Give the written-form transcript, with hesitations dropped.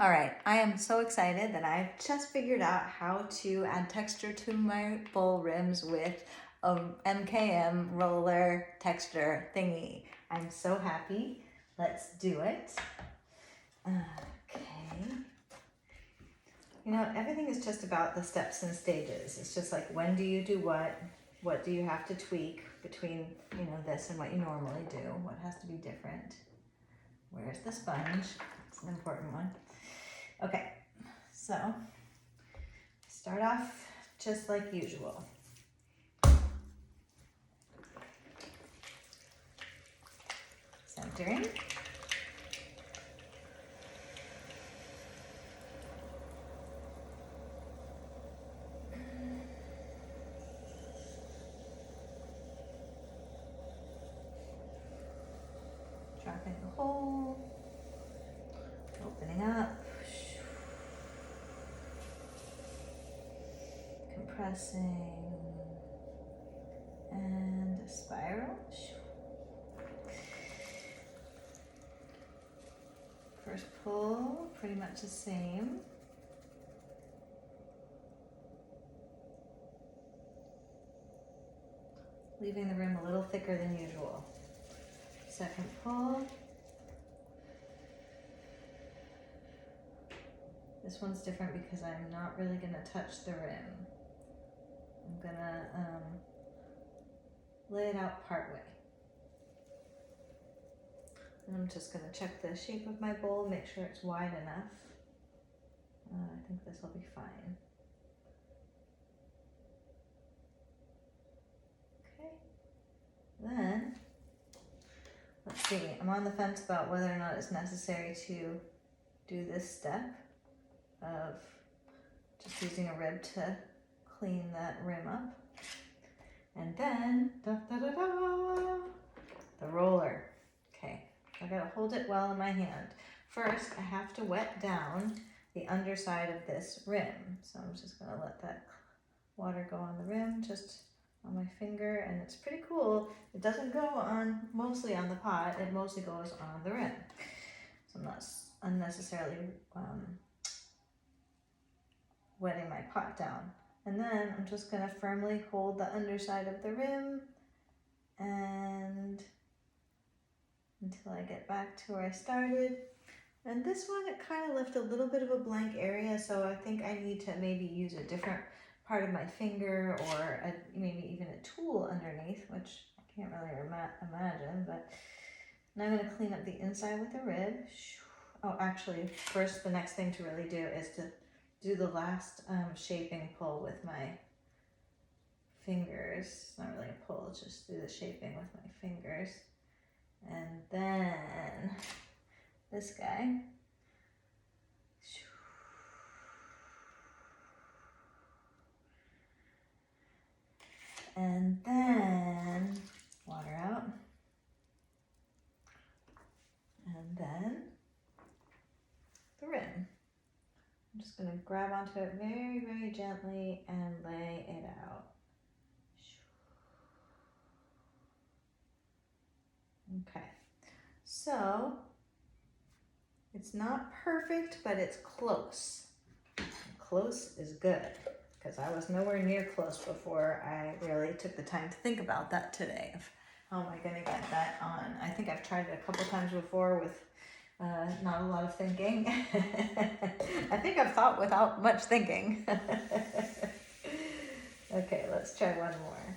All right, I am so excited that I've just figured out how to add texture to my bowl rims with a MKM roller texture thingy. I'm so happy. Let's do it. Okay. You know, everything is just about the steps and stages. It's just like, when do you do what do you have to tweak between, you know, this and what you normally do? What has to be different? Where's the sponge? It's an important one. Okay, so start off just like usual. Centering. Dropping the hole. Opening up. Compressing. And a spiral. First pull, pretty much the same. Leaving the rim a little thicker than usual. Second pull. This one's different because I'm not really gonna touch the rim. I'm gonna lay it out partway. And I'm just gonna check the shape of my bowl, make sure it's wide enough. I think this will be fine. Okay, then, let's see, I'm on the fence about whether or not it's necessary to do this step of just using a rib to clean that rim up. And then, the roller. Okay, I gotta hold it well in my hand. First, I have to wet down the underside of this rim. So I'm just gonna let that water go on the rim, just on my finger, and it's pretty cool. It doesn't go on mostly on the pot, it mostly goes on the rim. So I'm not unnecessarily wetting my pot down. And then I'm just gonna firmly hold the underside of the rim and until I get back to where I started. And this one, it kind of left a little bit of a blank area, so I think I need to maybe use a different part of my finger or maybe even a tool underneath, which I can't really imagine, but now I'm gonna clean up the inside with a rib. Oh, actually, first, the next thing to really do is to do the last shaping pull with my fingers. It's not really a pull, it's just do the shaping with my fingers. And then this guy. And then water out. And then the rim. I'm just gonna grab onto it very, very gently and lay it out. Okay, so it's not perfect, but it's close. Close is good, because I was nowhere near close before I really took the time to think about that today. Of how am I gonna get that on? I think I've tried it a couple times before with not a lot of thinking. I think I've thought without much thinking. Okay, let's try one more.